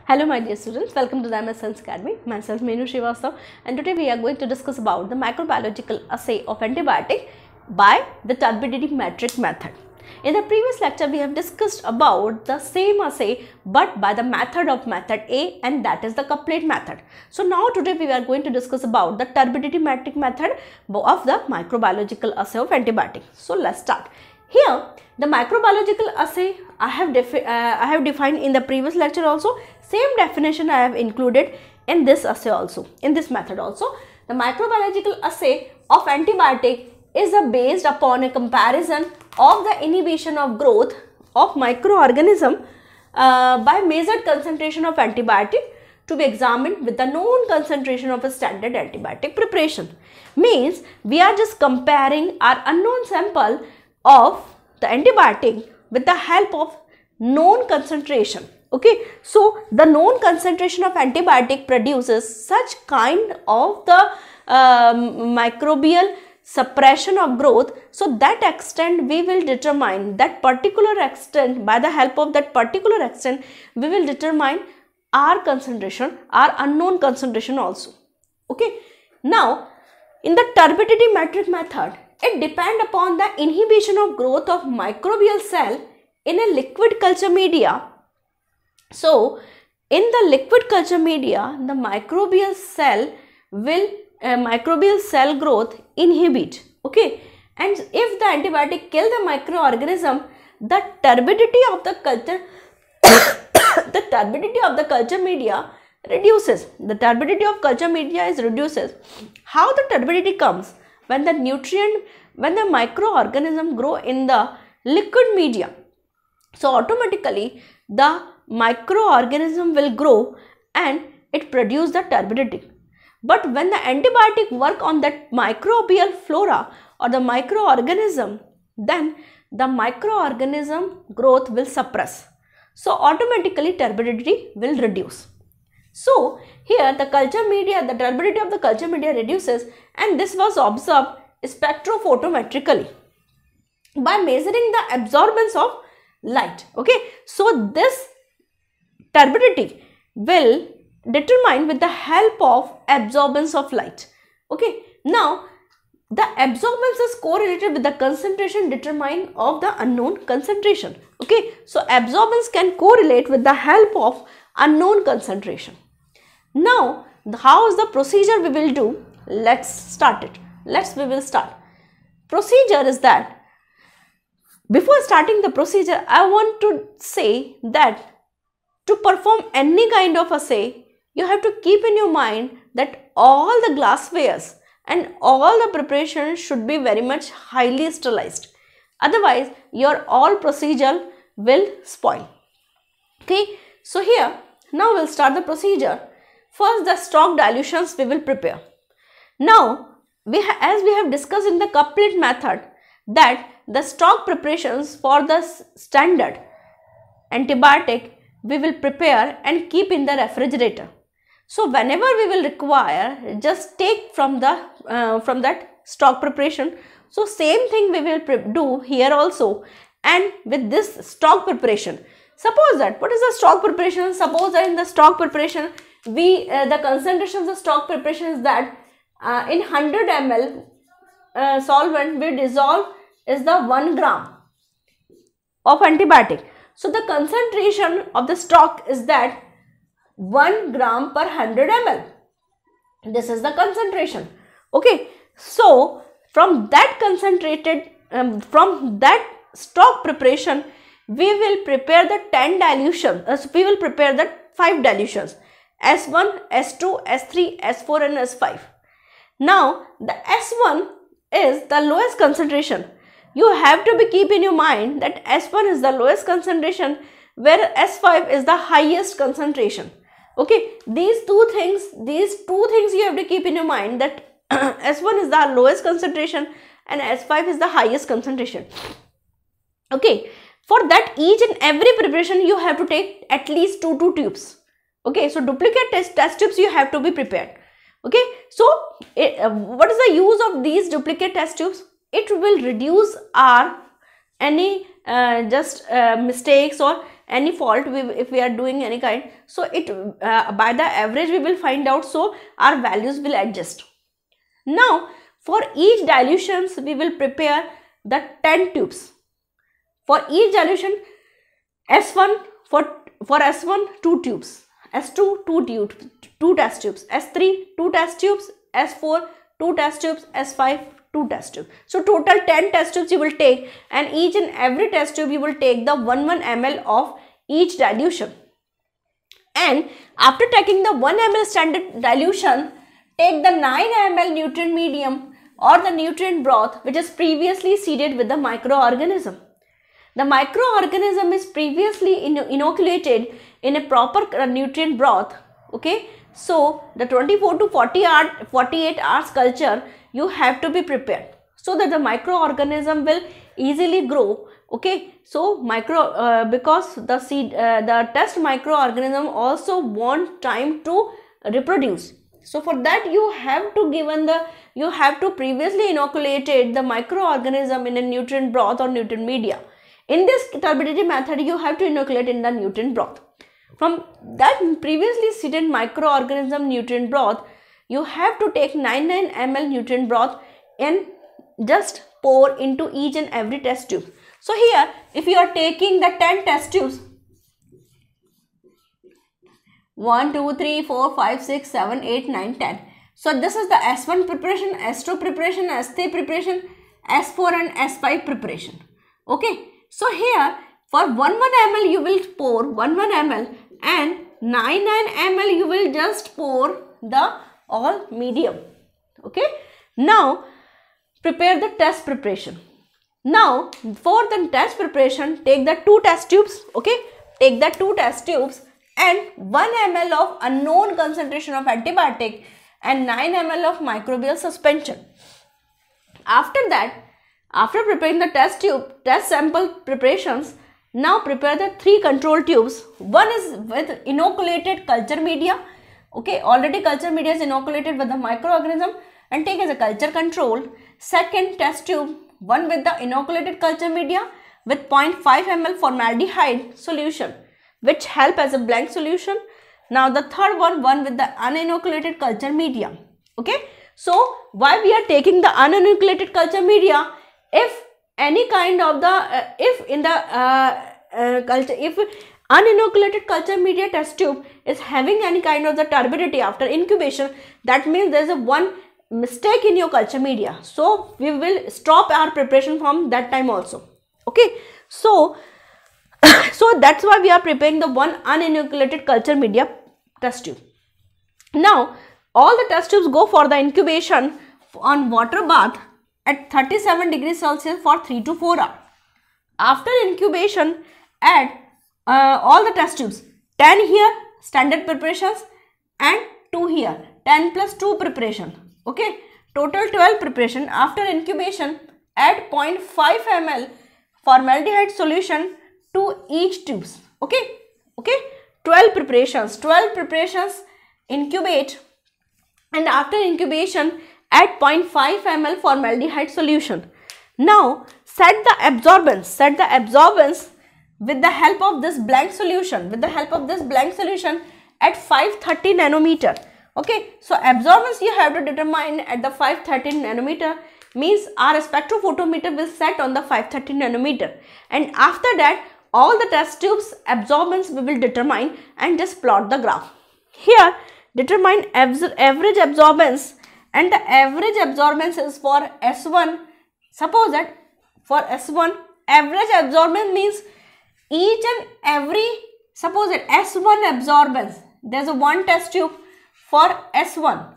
Hello my dear students, welcome to the MS Science Academy. Myself Menu Srivastav, and today we are going to discuss about the microbiological assay of antibiotic by the turbidity metric method. In the previous lecture we have discussed about the same assay but by the method of method A, and that is the couplet method. So now today we are going to discuss about the turbidity metric method of the microbiological assay of antibiotic. So let's start. Here the microbiological assay I have defined in the previous lecture also. Same definition I have included in this assay also, in this method also. The microbiological assay of antibiotic is based upon a comparison of the inhibition of growth of microorganism by measured concentration of antibiotic to be examined with the known concentration of a standard antibiotic preparation. Means we are just comparing our unknown sample of the antibiotic with the help of known concentration. Okay, so the known concentration of antibiotic produces such kind of the microbial suppression of growth, so that extent we will determine that particular extent. By the help of that particular extent we will determine our concentration, our unknown concentration also. Okay, now in the turbidity metric method, it depends upon the inhibition of growth of microbial cell in a liquid culture media. So in the liquid culture media, the microbial cell will microbial cell growth inhibit. Okay, and if the antibiotic kill the microorganism, the turbidity of the culture the turbidity of the culture media reduces. The turbidity of culture media is reduces. How the turbidity comes? When the nutrient, when the microorganism grow in the liquid media, so automatically the microorganism will grow and it produce the turbidity. But when the antibiotic work on that microbial flora or the microorganism, then the microorganism growth will suppress. So automatically turbidity will reduce. So here the culture media, the turbidity of the culture media reduces, and this was observed spectrophotometrically by measuring the absorbance of light. Okay, so this turbidity will determine with the help of absorbance of light. Okay, now the absorbance is correlated with the concentration determined of the unknown concentration. Okay, so absorbance can correlate with the help of unknown concentration. Now how is the procedure we will do? Let's start it. We will start. Procedure is that, before starting the procedure, I want to say that to perform any kind of assay, you have to keep in your mind that all the glasswares and all the preparations should be very much highly sterilized. Otherwise, your all procedure will spoil. Okay, so here now we'll start the procedure. First, the stock dilutions we will prepare. Now, as we have discussed in the couplet method, that the stock preparations for the standard antibiotic we will prepare and keep in the refrigerator. So whenever we will require, just take from the from that stock preparation. So same thing we will do here also, and with this stock preparation. Suppose that, what is the stock preparation? Suppose that in the stock preparation the concentration of the stock preparation is that in 100 ml solvent we dissolve is the 1 gram of antibiotic. So the concentration of the stock is that 1 gram per 100 ml. This is the concentration. Okay, so from that concentrated from that stock preparation we will prepare the 10 dilution. We will prepare the 5 dilutions: S1, S2, S3, S4 and S5. Now the S1 is the lowest concentration. You have to keep in your mind that S1 is the lowest concentration, where S5 is the highest concentration. Okay, these two things you have to keep in your mind, that S1 is the lowest concentration and S5 is the highest concentration. Okay, for that each and every preparation you have to take at least 2 tubes. Okay, so duplicate test tubes you have to be prepared. Okay, so what is the use of these duplicate test tubes? It will reduce our any mistakes or any fault if we are doing any kind, so it by the average we will find out, so our values will adjust. Now for each dilutions we will prepare the 10 tubes. For each dilution, S1 for S1 2 tubes, S2 2 tubes, 2 test tubes, S3 2 test tubes, S4 2 test tubes, S5 2 test tubes. So total 10 test tubes you will take, and each and every test tube you will take the 1 ml of each dilution. And after taking the 1 ml standard dilution, take the 9 ml nutrient medium or the nutrient broth which is previously seeded with the microorganism. The microorganism is previously inoculated in a proper nutrient broth. Okay, so the 24 to 48 hours culture you have to be prepared so that the microorganism will easily grow. Okay, so because the test microorganism also want time to reproduce. So for that you have to previously inoculated the microorganism in a nutrient broth or nutrient media. In this turbidity method, you have to inoculate in the nutrient broth. From that previously seeded microorganism nutrient broth, you have to take 99 ml nutrient broth and just pour into each and every test tube. So here, if you are taking the 10 test tubes, 1, 2, 3, 4, 5, 6, 7, 8, 9, 10. So this is the S1 preparation, S2 preparation, S3 preparation, S4 and S5 preparation. Okay. So here for 1 ml you will pour 1 ml and 9 ml you will just pour the all medium. Okay. Now prepare the test preparation. Now for the test preparation, take the 2 test tubes. Okay. Take the 2 test tubes and 1 ml of unknown concentration of antibiotic and 9 ml of microbial suspension. After that, after preparing the test sample preparations, now prepare the 3 control tubes. One is with inoculated culture media. Okay, already culture media is inoculated with the microorganism and take as a culture control. Second test tube, one with the inoculated culture media with 0.5 ml formaldehyde solution, which help as a blank solution. Now the third one with the uninoculated culture media. Okay, so why we are taking the uninoculated culture media? If any kind of the if uninoculated culture media test tube is having any kind of the turbidity after incubation, that means there is a one mistake in your culture media. So we will stop our preparation from that time also. Okay, so that's why we are preparing the one uninoculated culture media test tube. Now all the test tubes go for the incubation on water bath at 37 degrees Celsius for 3 to 4 hours. After incubation, add all the test tubes, 10 here standard preparations and 2 here, 10 plus 2 preparation. Okay, total 12 preparation. After incubation, add 0.5 ml formaldehyde solution to each tubes. Okay, 12 preparations incubate, and after incubation add 0.5 ml formaldehyde solution. Now set the absorbance with the help of this blank solution, at 530 nanometer. Okay, so absorbance you have to determine at the 530 nanometer, means our spectrophotometer will set on the 530 nanometer, and after that all the test tubes absorbance we will determine and just plot the graph. Here determine average absorbance, and the average absorbance is for S1. Suppose that for S1 average absorbance means each and every, suppose that S1 absorbance, there is a one test tube for S1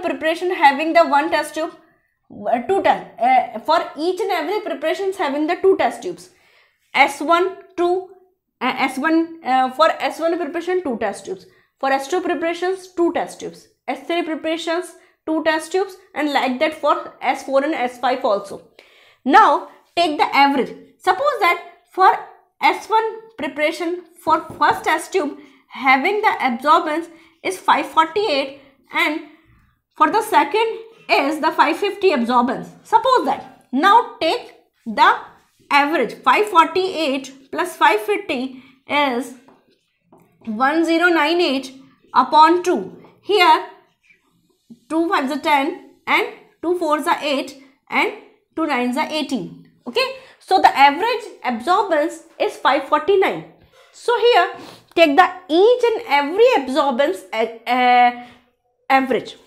preparation having the one test tube, for each and every preparations having the 2 test tubes. S1 for S1 preparation 2 test tubes, for S2 preparations 2 test tubes, S3 preparations 2 test tubes, and like that for S4 and S5 also. Now take the average. Suppose that for S1 preparation for first test tube having the absorbance is 548 and for the second is the 550 absorbance. Suppose that. Now take the average 548 plus 550 is 1098 upon 2. Here 2 5s are 10 and 2 4s are 8 and 2 9s are 18. Okay. So the average absorbance is 549. So here take the each and every absorbance average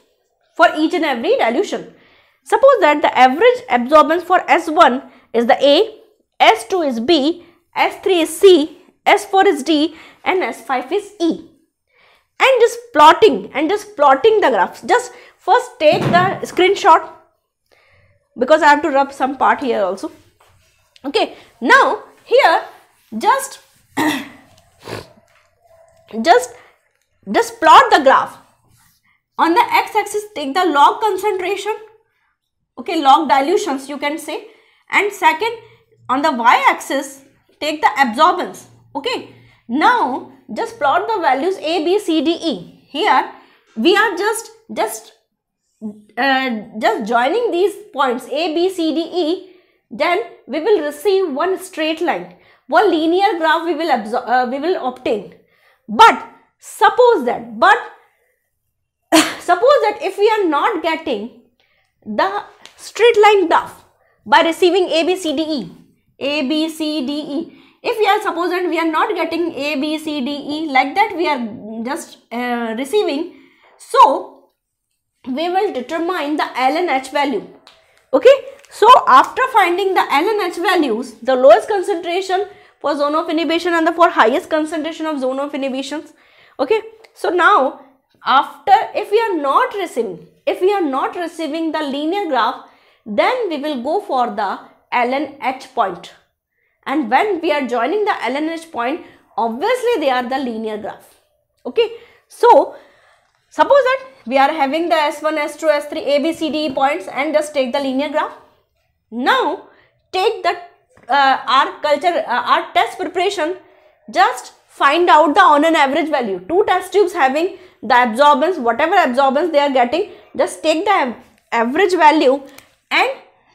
for each and every dilution. Suppose that the average absorbance for S1 is the A, S2 is B, S3 is C, S4 is D and S5 is E. And just plotting the graphs. Just first take the screenshot because I have to rub some part here also. Okay, now here just plot the graph. On the x-axis take the log concentration, okay, log dilutions you can say, and second on the y-axis take the absorbance. Okay, now just plot the values A, B, C, D, E. Here we are just joining these points A, B, C, D, E. Then we will receive one straight line, one linear graph we will obtain. But suppose that if we are not getting the straight line graph by receiving A, B, C, D, E, A, B, C, D, E. If we are suppose that we are not getting A, B, C, D, E like that, we are just receiving. So we will determine the L and H value. Okay. So after finding the L and H values, the lowest concentration for zone of inhibition and the for highest concentration of zone of inhibitions. Okay. So now after if we are not receiving the linear graph, then we will go for the L and H point. And when we are joining the L and H point, obviously they are the linear graph. Okay. So suppose that we are having the S1, S2, S3, A, B, C, D, E points and just take the linear graph. Now take the our test preparation, just find out the on an average value. Two test tubes having the absorbance, whatever absorbance they are getting, just take the average value and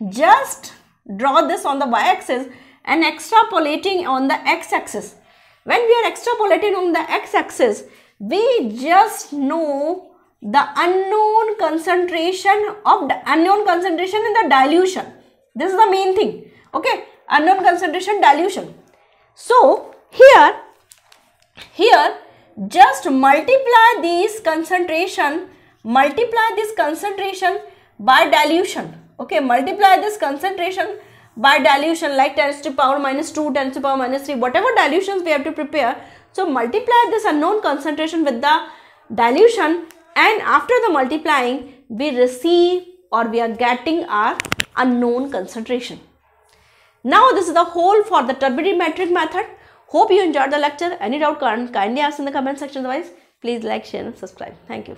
just draw this on the y-axis and extrapolating on the x-axis. When we are extrapolating on the x-axis, we just know the unknown concentration in the dilution. This is the main thing. Okay, unknown concentration dilution. So here just multiply this concentration by dilution. Okay, multiply this concentration by dilution like 10 to the power minus 2, 10 to the power minus 3, whatever dilutions we have to prepare. So multiply this unknown concentration with the dilution, and after the multiplying we receive or we are getting our unknown concentration. Now this is the whole for the turbidity metric method. Hope you enjoyed the lecture. Any doubt kindly ask in the comment section. Otherwise please like, share and subscribe. Thank you.